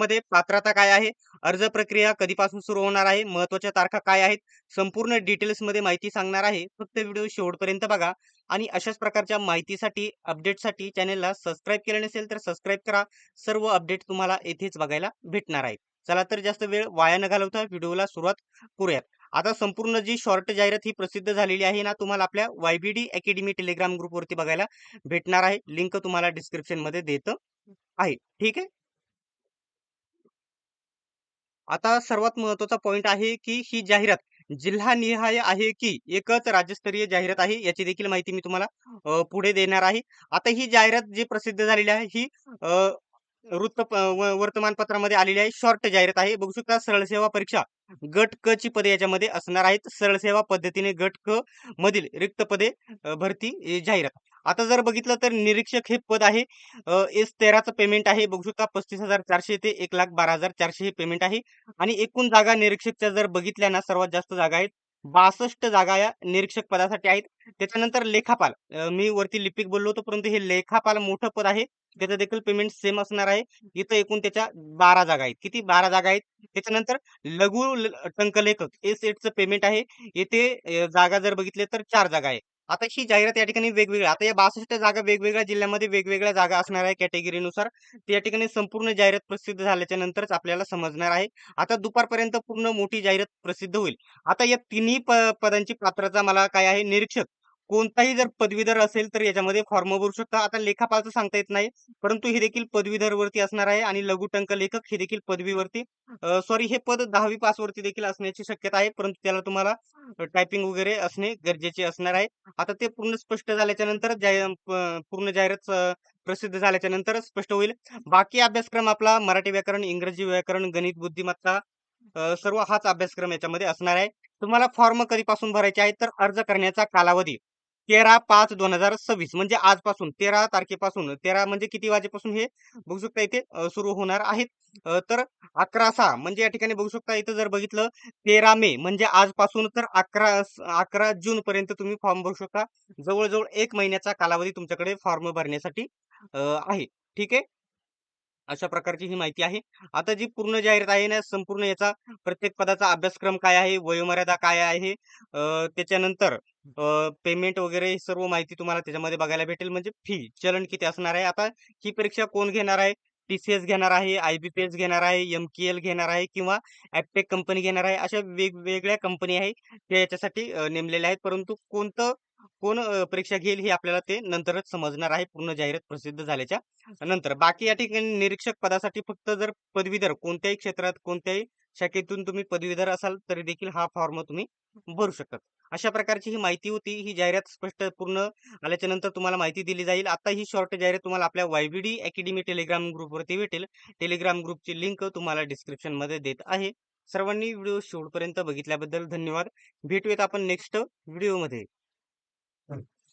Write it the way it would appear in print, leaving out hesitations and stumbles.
एक्झाममध्ये पात्रता काय आहे, अर्ज प्रक्रिया कधीपासून सुरू होणार आहे, महत्त्वाच्या तारखा काय आहेत, संपूर्ण डिटेल्समध्ये माहिती सांगणार आहे. फक्त व्हिडिओ शेवटपर्यंत बघा आणि अशाच प्रकारच्या माहितीसाठी, अपडेटसाठी चॅनेलला सबस्क्राईब केलं नसेल तर सबस्क्राईब करा. सर्व अपडेट तुम्हाला येथेच बघायला भेटणार आहेत. चला तर जास्त वेळ वाया न घालवता व्हिडिओला सुरुवात करूयात. आता संपूर्ण जी शॉर्ट जाहिरात ही प्रसिद्ध झालेली आहे ना, तुम्हाला आपल्या YBD अकॅडमी टेलिग्राम ग्रुपवरती बघायला भेटणार आहे. लिंक तुम्हाला डिस्क्रिप्शनमध्ये देत आहे. ठीक आहे. आता सर्वात महत्त्वाचा पॉइंट आहे, की ही जाहिरात जिल्हानिहाय आहे, की एकच राज्यस्तरीय जाहिरात आहे, याची देखील माहिती मी तुम्हाला पुढे देणार आहे. आता ही जाहिरात जी प्रसिद्ध झालेली आहे, ही अ, वर्तमानपत्रामध्ये आलेली आहे. शॉर्ट जाहिरात आहे. बघू शकता सरळ सेवा परीक्षा गट क ची पदे याच्यामध्ये असणार आहेत. सरळ सेवा पद्धतीने गट क मधील रिक्त पदे भरती जाहिरात. आता जर बघितलं तर निरीक्षक हे पद आहे. S13चं पेमेंट आहे. बघू शकता 35,400 ते 1,12,400 हे पेमेंट आहे. आणि एकूण जागा निरीक्षकच्या जर बघितल्या ना, सर्वात जास्त जागा आहेत. 62 जागा या निरीक्षक पदासाठी आहेत. त्याच्यानंतर लेखापाल, मी वरती लिपिक बोललो होतो, परंतु हे लेखापाल मोठं पद आहे. त्याचं देखील पेमेंट सेम असणार आहे. इथं एकूण त्याच्या 12 जागा आहेत. किती? 12 जागा आहेत. त्याच्यानंतर टंकलेखक A7चं पेमेंट आहे. येथे जागा जर बघितल्या तर 4 जागा आहे. आता ही जाहिरात या ठिकाणी वेगवेगळ्या, आता या 62 जागा वेगवेगळ्या जिल्ह्यामध्ये वेगवेगळ्या जागा असणार आहे कॅटेगरीनुसार. ते या ठिकाणी संपूर्ण जाहिरात प्रसिद्ध झाल्याच्या नंतरच आपल्याला समजणार आहे. आता दुपारपर्यंत पूर्ण मोठी जाहिरात प्रसिद्ध होईल. आता या तिन्ही पदांची पात्रता मला काय आहे, निरीक्षक कोणताही जर पदवीधर असेल तर याच्यामध्ये फॉर्म भरू शकता. आता लेखापालचं सांगता येत नाही, परंतु हे देखील पदवीधरवरती असणार आहे आणि लघुटंक लेखक हे देखील पदवीवरती, सॉरी, हे पद 10वी पासवरती देखील असण्याची शक्यता आहे, परंतु त्याला तुम्हाला टायपिंग वगैरे असणे गरजेचे असणार आहे. आता ते पूर्ण स्पष्ट झाल्याच्या नंतर पूर्ण जाहिरात प्रसिद्ध झाल्याच्या नंतर स्पष्ट होईल. बाकी अभ्यासक्रम आपला मराठी व्याकरण, इंग्रजी व्याकरण, गणित बुद्धिमत्ता, सर्व हाच अभ्यासक्रम याच्यामध्ये असणार आहे. तुम्हाला फॉर्म कधीपासून भरायचे आहेत तर अर्ज करण्याचा कालावधी 13/5/2026 म्हणजे आजपासून 13 तारखेपासून, 13 म्हणजे किती वाजेपासून हे बघू शकता इथे सुरू होणार आहेत. तर 11/6 म्हणजे या ठिकाणी बघू शकता इथं जर बघितलं 13 मे म्हणजे आजपासून तर 11 जून पर्यंत तुम्ही फॉर्म भरू शकता. जवळ-जवळ 1 महिन्याचा कालावधी तुमच्याकडे फॉर्म भरण्यासाठी आहे. ठीक आहे. अशा प्रकारची ही माहिती आहे. आता जी पूर्ण जाहिरात आहे ना, संपूर्ण याचा प्रत्येक पदाचा अभ्यासक्रम काय आहे, वयोमर्यादा काय आहे, त्याच्यानंतर पेमेंट वगैरे ही सर्व माहिती तुम्हाला त्याच्यामध्ये बघायला भेटेल. म्हणजे फी, चलन किती असणार आहे. आता ही परीक्षा कोण घेणार आहे? TCS घेणार आहे, IBPS घेणार आहे, MKL घेणार आहे किंवा ॲपटेक कंपनी घेणार आहे. अशा वेगवेगळ्या कंपनी आहेत, त्या याच्यासाठी नेमलेल्या आहेत. परंतु कोण परीक्षा घेईल हे आपल्याला ते नंतरच समजणार आहे, पूर्ण जाहिरात प्रसिद्ध झाल्याच्या नंतर. बाकी या ठिकाणी निरीक्षक पदासाठी फक्त जर पदवीधर कोणत्याही क्षेत्रात, कोणत्याही शाखेतून तुम्ही पदवीधर असाल तरी देखील हा फॉर्म तुम्ही भरू शकता. अशा प्रकारची ही माहिती होती. ही जाहिरात स्पष्ट पूर्ण आल्याच्या नंतर तुम्हाला माहिती दिली जाईल. आता ही शॉर्ट जाहिरात तुम्हाला आपल्या YBD अकॅडमी टेलिग्राम ग्रुपवरती भेटेल. टेलिग्राम ग्रुपची लिंक तुम्हाला डिस्क्रिप्शनमध्ये देत आहे. सर्वांनी व्हिडिओ शेवटपर्यंत बघितल्याबद्दल धन्यवाद. भेटूयात आपण नेक्स्ट व्हिडिओमध्ये.